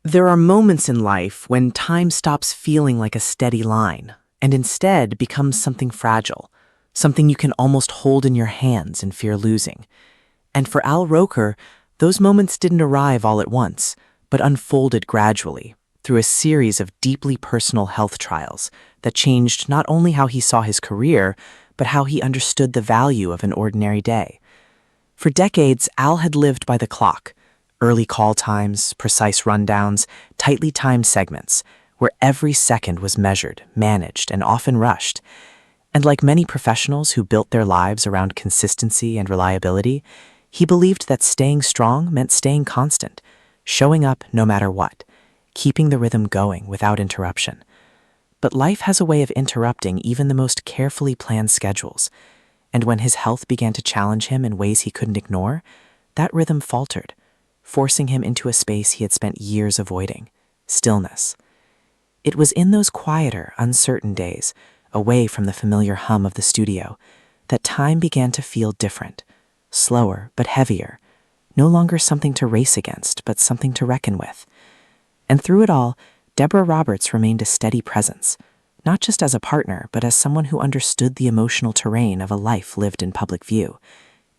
There are moments in life when time stops feeling like a steady line and instead becomes something fragile, something you can almost hold in your hands and fear losing. And for Al Roker, those moments didn't arrive all at once, but unfolded gradually through a series of deeply personal health trials that changed not only how he saw his career, but how he understood the value of an ordinary day. For decades, Al had lived by the clock. Early call times, precise rundowns, tightly timed segments, where every second was measured, managed, and often rushed. And like many professionals who built their lives around consistency and reliability, he believed that staying strong meant staying constant, showing up no matter what, keeping the rhythm going without interruption. But life has a way of interrupting even the most carefully planned schedules, and when his health began to challenge him in ways he couldn't ignore, that rhythm faltered, forcing him into a space he had spent years avoiding: stillness. It was in those quieter, uncertain days, away from the familiar hum of the studio, that time began to feel different, slower but heavier, no longer something to race against, but something to reckon with. And through it all, Deborah Roberts remained a steady presence, not just as a partner, but as someone who understood the emotional terrain of a life lived in public view,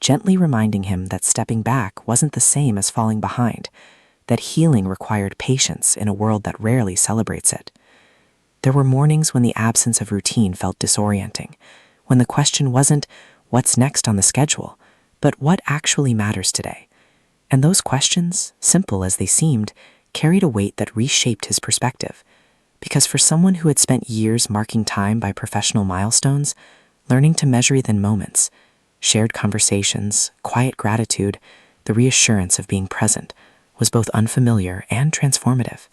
gently reminding him that stepping back wasn't the same as falling behind, that healing required patience in a world that rarely celebrates it. There were mornings when the absence of routine felt disorienting, when the question wasn't what's next on the schedule, but what actually matters today. And those questions, simple as they seemed, carried a weight that reshaped his perspective. Because for someone who had spent years marking time by professional milestones, learning to measure them in moments, shared conversations, quiet gratitude, the reassurance of being present, was both unfamiliar and transformative.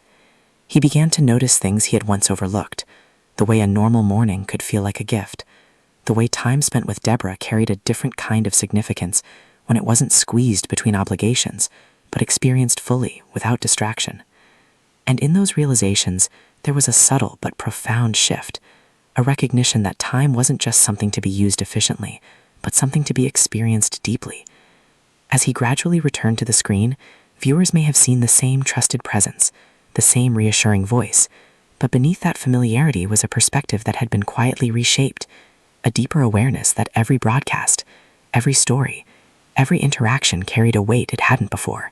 He began to notice things he had once overlooked: the way a normal morning could feel like a gift, the way time spent with Deborah carried a different kind of significance when it wasn't squeezed between obligations, but experienced fully, without distraction. And in those realizations, there was a subtle but profound shift, a recognition that time wasn't just something to be used efficiently, but something to be experienced deeply. As he gradually returned to the screen, viewers may have seen the same trusted presence, the same reassuring voice, but beneath that familiarity was a perspective that had been quietly reshaped, a deeper awareness that every broadcast, every story, every interaction carried a weight it hadn't before,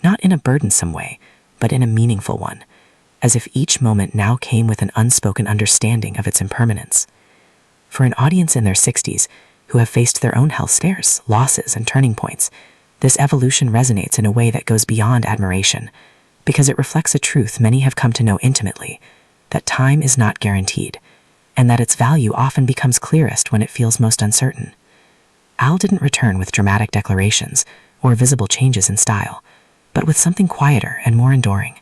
not in a burdensome way, but in a meaningful one, as if each moment now came with an unspoken understanding of its impermanence. For an audience in their 60s, who have faced their own health scares, losses, and turning points, this evolution resonates in a way that goes beyond admiration, because it reflects a truth many have come to know intimately: that time is not guaranteed, and that its value often becomes clearest when it feels most uncertain. Al didn't return with dramatic declarations or visible changes in style, but with something quieter and more enduring,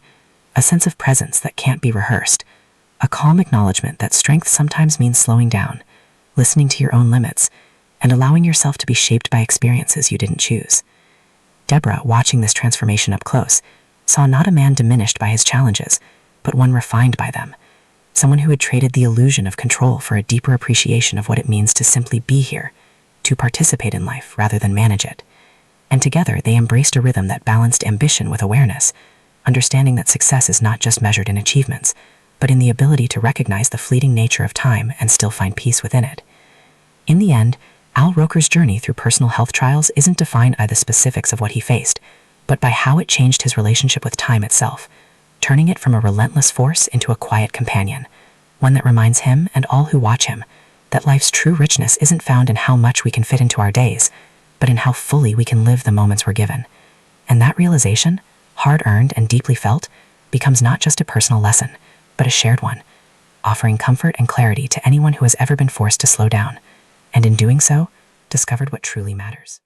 a sense of presence that can't be rehearsed, a calm acknowledgement that strength sometimes means slowing down, listening to your own limits, and allowing yourself to be shaped by experiences you didn't choose. Deborah, watching this transformation up close, saw not a man diminished by his challenges, but one refined by them, someone who had traded the illusion of control for a deeper appreciation of what it means to simply be here, to participate in life rather than manage it. And together they embraced a rhythm that balanced ambition with awareness, understanding that success is not just measured in achievements, but in the ability to recognize the fleeting nature of time and still find peace within it. In the end, Al Roker's journey through personal health trials isn't defined by the specifics of what he faced, but by how it changed his relationship with time itself, turning it from a relentless force into a quiet companion, one that reminds him and all who watch him that life's true richness isn't found in how much we can fit into our days, but in how fully we can live the moments we're given. And that realization, hard-earned and deeply felt, becomes not just a personal lesson, but a shared one, offering comfort and clarity to anyone who has ever been forced to slow down, and in doing so, discovered what truly matters.